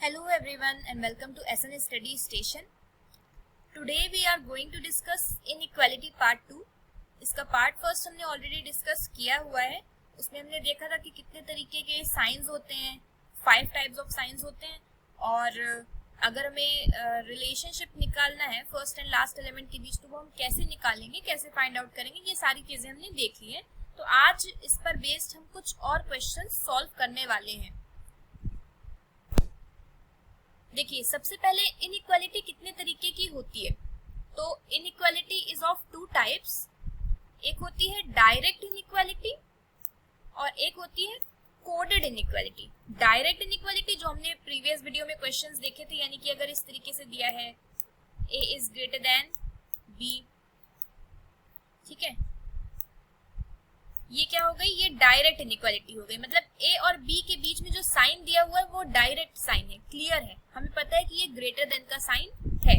Hello everyone and welcome to SN Study Station. Today we are going to discuss inequality part 2. इसका part first हमने already discuss किया हुआ है. उसमें हमने देखा था कि कितने तरीके के साइंस होते हैं, 5 टाइप्स ऑफ साइंस होते हैं, और अगर हमें रिलेशनशिप निकालना है फर्स्ट एंड लास्ट एलिमेंट के बीच तो वो हम कैसे निकालेंगे, कैसे फाइंड आउट करेंगे, ये सारी चीज़ें हमने देख ली है. तो आज इस पर बेस्ड हम कुछ और क्वेश्चन सॉल्व करने वाले हैं. देखिए, सबसे पहले इनइक्वालिटी कितने तरीके की होती है. तो इनइक्वालिटी इज ऑफ 2 टाइप्स. एक होती है डायरेक्ट इनइक्वालिटी और एक होती है कोडेड इनइक्वालिटी. डायरेक्ट इनइक्वालिटी जो हमने प्रीवियस वीडियो में क्वेश्चंस देखे थे, यानी कि अगर इस तरीके से दिया है a is greater than b, ठीक है, ये क्या हो गई, ये डायरेक्ट इनइक्वालिटी हो गई. मतलब a और b के बीच में जो साइन दिया हुआ है वो डायरेक्ट साइन है, क्लियर है, हमें पता है कि ये ग्रेटर देन का साइन है.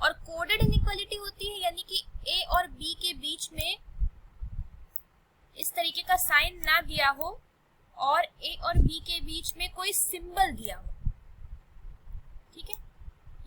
और कोडेड इनइक्वालिटी होती है, यानी कि a और b के बीच में इस तरीके का साइन ना दिया हो और a और b के बीच में कोई सिंबल दिया हो. ठीक है,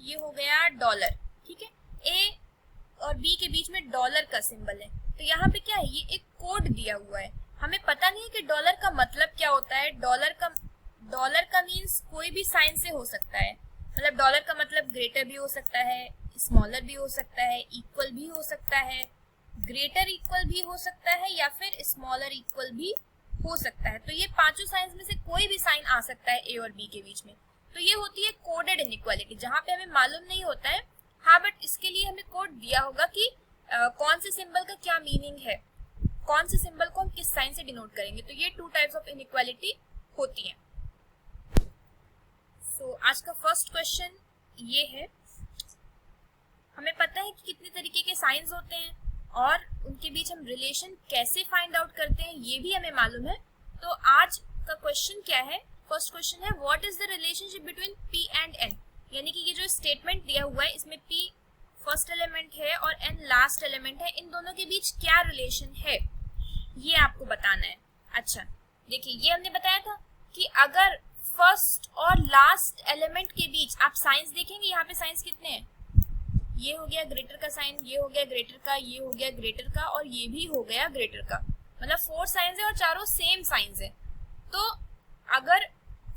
ये हो गया डॉलर. ठीक है, a और b के बीच में डॉलर का सिंबल है. तो यहाँ पे क्या है, ये एक कोड दिया हुआ है. हमें पता नहीं है कि डॉलर का मतलब क्या होता है. डॉलर का मीन्स कोई भी साइन से हो सकता है. मतलब डॉलर का मतलब ग्रेटर भी हो सकता है, स्मॉलर भी हो सकता है, इक्वल भी हो सकता है, ग्रेटर इक्वल भी हो सकता है, या फिर स्मॉलर इक्वल भी हो सकता है. तो ये पांचों साइंस में से कोई भी साइन आ सकता है ए और बी के बीच में. तो ये होती है कोडेड इनइक्वालिटी, जहां पे हमें मालूम नहीं होता है. हाँ, बट इसके लिए हमें कोड दिया होगा कि कौन से सिंबल का क्या मीनिंग है, कौन से सिंबल को हम किस साइन से डिनोट करेंगे. तो ये 2 टाइप्स ऑफ इनइक्वालिटी होती हैं. सो आज का फर्स्ट क्वेश्चन ये है. हमें पता है कि कितने तरीके के साइंस होते हैं और उनके बीच हम रिलेशन कैसे फाइंड आउट करते हैं ये भी हमें मालूम है. तो आज का क्वेश्चन क्या है, फर्स्ट क्वेश्चन है what is the relationship between p and n. यानी कि ये जो स्टेटमेंट दिया हुआ है इसमें p फर्स्ट एलिमेंट है और n लास्ट एलिमेंट है, इन दोनों के बीच क्या रिलेशन है ये आपको बताना है. अच्छा देखिए, ये हमने बताया था कि अगर फर्स्ट और लास्ट एलिमेंट के बीच आप साइंस देखेंगे, यहाँ पे साइंस कितने हैं, ये हो गया ग्रेटर का साइन, ये हो गया ग्रेटर का, ये हो गया ग्रेटर का, और ये भी हो गया ग्रेटर का. मतलब 4 साइंस है और चारों सेम साइंस है. तो अगर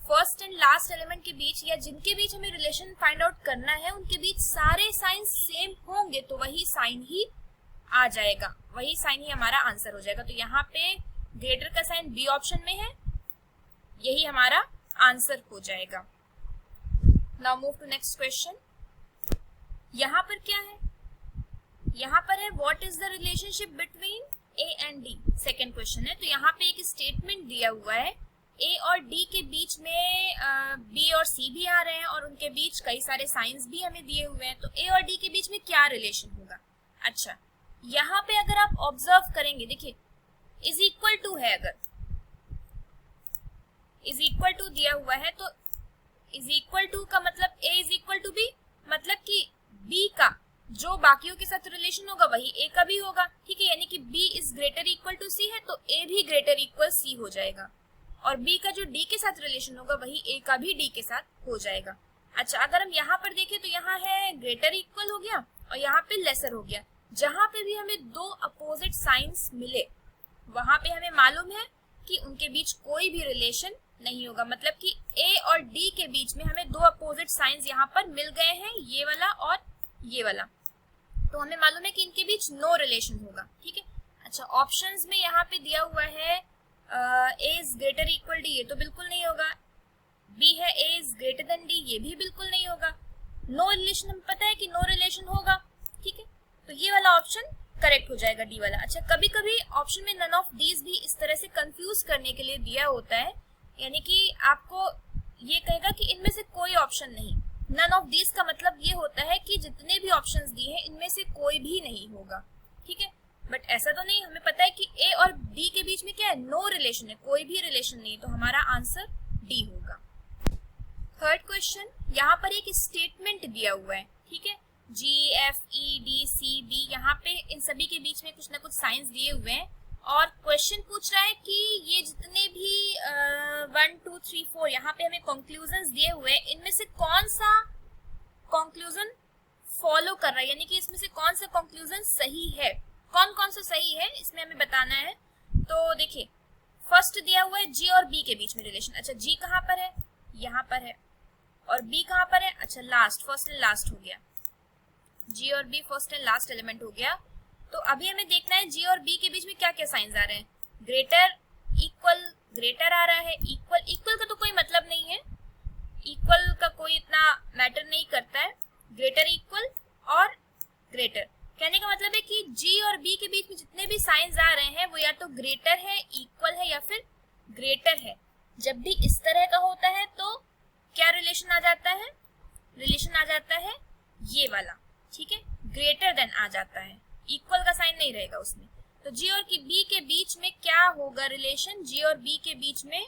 फर्स्ट एंड लास्ट एलिमेंट के बीच या जिनके बीच हमें रिलेशन फाइंड आउट करना है उनके बीच सारे साइन सेम होंगे तो वही साइन ही आ जाएगा, वही साइन ही हमारा आंसर हो जाएगा. तो यहाँ पे ग्रेटर का साइन बी ऑप्शन में है, यही हमारा आंसर हो जाएगा. Now move to next question. यहाँ पर क्या है, यहाँ पर है what is the relationship between A and D. Second question है. तो यहाँ पे एक स्टेटमेंट दिया हुआ है, ए और डी के बीच में बी और सी भी आ रहे हैं और उनके बीच कई सारे साइंस भी हमें दिए हुए हैं. तो ए और डी के बीच में क्या रिलेशन होगा. अच्छा, यहाँ पे अगर आप ऑब्जर्व करेंगे, देखिए इज इक्वल टू है, अगर इज इक्वल टू दिया हुआ है तो इज इक्वल टू का मतलब ए इज इक्वल टू बी, मतलब कि बी का जो बाकियों के साथ रिलेशन होगा वही ए का भी होगा. ठीक है, यानी कि B is greater equal to C है तो ए भी ग्रेटर इक्वल सी हो जाएगा, और बी का जो डी के साथ रिलेशन होगा वही ए का भी डी के साथ हो जाएगा. अच्छा, अगर हम यहाँ पर देखें तो यहाँ है ग्रेटर इक्वल हो गया और यहाँ पे लेसर हो गया. जहां पे भी हमें 2 अपोजिट साइंस मिले वहां पे हमें मालूम है कि उनके बीच कोई भी रिलेशन नहीं होगा. मतलब कि ए और डी के बीच में हमें 2 अपोजिट साइंस यहाँ पर मिल गए हैं, ये वाला और ये वाला, तो हमें मालूम है कि इनके बीच नो रिलेशन होगा. ठीक है. अच्छा, ऑप्शंस में यहाँ पे दिया हुआ है ए इज ग्रेटर इक्वल डी, ये तो बिल्कुल नहीं होगा. बी है ए इज ग्रेटर देन डी, ये भी बिल्कुल नहीं होगा. नो रिलेशन, हमें पता है कि नो रिलेशन होगा. ठीक है, तो ये वाला ऑप्शन करेक्ट हो जाएगा, डी वाला. अच्छा, कभी कभी ऑप्शन में नन ऑफ दीज भी इस तरह से कंफ्यूज करने के लिए दिया होता है, यानी कि आपको ये कहेगा कि इनमें से कोई ऑप्शन नहीं. नन ऑफ दीज का मतलब ये होता है कि जितने भी ऑप्शंस दिए हैं इनमें से कोई भी नहीं होगा. ठीक है, बट ऐसा तो नहीं, हमें पता है कि ए और डी के बीच में क्या है, नो रिलेशन है, कोई भी रिलेशन नहीं, तो हमारा आंसर डी होगा. थर्ड क्वेश्चन, यहाँ पर एक स्टेटमेंट दिया हुआ है. ठीक है, G F E D C B, यहाँ पे इन सभी के बीच में कुछ ना कुछ साइंस दिए हुए हैं और क्वेश्चन पूछ रहा है कि ये जितने भी 1 2 3 4 यहाँ पे हमें कंक्लूजन्स दिए हुए हैं, इनमें से कौन सा कंक्लूजन फॉलो कर रहा है, यानी कि इसमें से कौन सा कंक्लूजन सही है, कौन कौन सा सही है इसमें हमें बताना है। तो देखिए फर्स्ट दिया हुआ है जी और बी के बीच में रिलेशन। अच्छा जी कहाँ पर है, यहाँ पर है, और बी कहाँ पर है, अच्छा लास्ट, फर्स्ट एंड लास्ट हो गया, जी और B first and last element हो गया। तो अभी हमें देखना है जी और बी के बीच में क्या क्या साइंस आ रहे हैं। ग्रेटर, इक्वल, ग्रेटर आ रहा है, इक्वल, इक्वल का तो कोई मतलब नहीं है, इक्वल का कोई इतना मैटर नहीं करता है, ग्रेटर, इक्वल और ग्रेटर। कहने का मतलब है कि जी और बी के बीच में जितने भी साइंस आ रहे हैं वो या तो ग्रेटर है, इक्वल है या फिर ग्रेटर है। जब भी इस तरह का होता है तो क्या रिलेशन आ जाता है, रिलेशन आ जाता है ये वाला, ठीक है, ग्रेटर देन आ जाता है, इक्वल का साइन नहीं रहेगा उसमें। तो जी और बी के बीच में क्या होगा रिलेशन, जी और बी के बीच में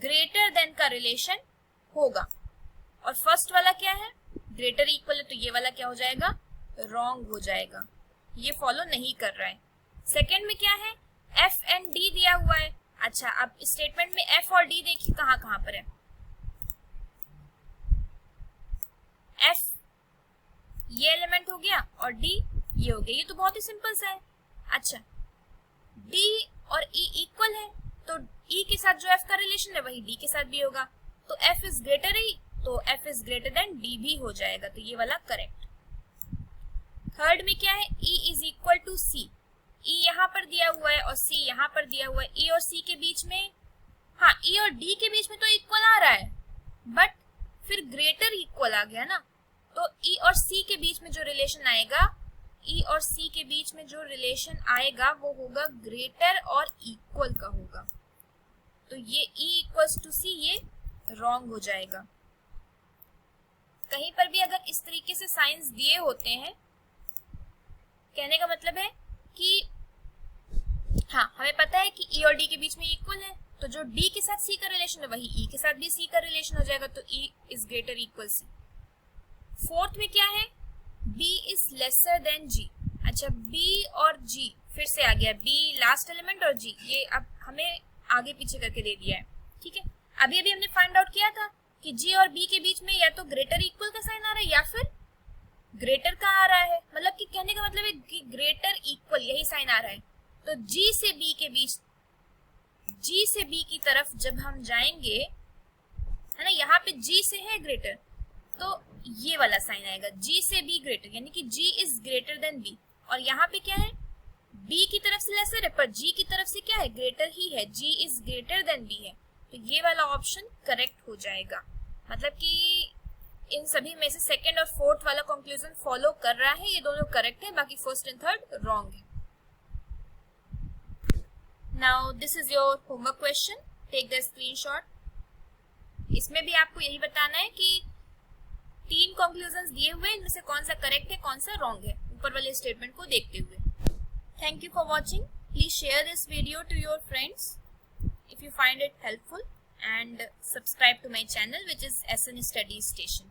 ग्रेटर देन का रिलेशन होगा। और फर्स्ट वाला क्या है, ग्रेटर इक्वल है, तो ये वाला क्या हो जाएगा, रॉन्ग हो जाएगा, ये फॉलो नहीं कर रहा है। सेकंड में क्या है, एफ एंड डी दिया हुआ है। अच्छा अब स्टेटमेंट में एफ और डी देखिए कहाँ कहाँ पर है, एफ ये एलिमेंट हो गया और डी ये हो गया, ये तो बहुत ही सिंपल सा है। अच्छा डी और ई इक्वल है, तो ई के साथ जो एफ का रिलेशन है वही डी के साथ भी होगा, तो एफ इज ग्रेटर ई, तो F is greater than D भी हो जाएगा, तो ये वाला करेक्ट। थर्ड में क्या है, ई इज इक्वल टू सी, ई यहाँ पर दिया हुआ है और सी यहाँ पर दिया हुआ है, ई और सी के बीच में, हाँ ई और डी के बीच में तो इक्वल आ रहा है, बट फिर ग्रेटर इक्वल आ गया ना, तो ई और सी के बीच में जो रिलेशन आएगा, ई और सी के बीच में जो रिलेशन आएगा वो होगा ग्रेटर और इक्वल का होगा, तो ये ई इक्वल्स टू सी ये रॉन्ग हो जाएगा। कहीं पर भी अगर इस तरीके से साइंस दिए होते हैं, कहने का मतलब है कि हाँ हमें पता है कि ई और डी के बीच में इक्वल है, तो जो डी के साथ सी का रिलेशन है वही ई के साथ भी सी का रिलेशन हो जाएगा, तो E is greater equal C. Fourth में क्या है, b is lesser than g। अच्छा b और g फिर से आ गया, b लास्ट एलिमेंट और g ये अब हमें आगे पीछे करके दे दिया है, ठीक है। अभी अभी हमने फाइंड आउट किया था कि g और b के बीच में या तो ग्रेटर इक्वल का साइन आ रहा है या फिर ग्रेटर का आ रहा है, मतलब कि कहने का मतलब है कि ग्रेटर इक्वल यही साइन आ रहा है। तो g से b के बीच, g से b की तरफ जब हम जाएंगे है ना, यहाँ पे g से है ग्रेटर, तो ये वाला साइन आएगा, g से b ग्रेटर, यानी कि g is greater than b, और यहाँ पे क्या है, b की तरफ से लेसर है पर g की तरफ से क्या है, ग्रेटर ही है, g is greater than b है, तो ये वाला ऑप्शन करेक्ट हो जाएगा। मतलब कि इन सभी में से सेकंड और फोर्थ वाला कंक्लूजन फॉलो कर रहा है, ये दोनों करेक्ट है, बाकी फर्स्ट एंड थर्ड रॉन्ग है। Now this is your homework question, take the screenshot. इसमें भी आपको यही बताना है कि 3 कंक्लूजन्स दिए हुए इनमें से कौन सा करेक्ट है कौन सा रॉन्ग है, ऊपर वाले स्टेटमेंट को देखते हुए। Thank you for watching, please share this video to your friends if you find it helpful and subscribe to my channel which is SN Study Station.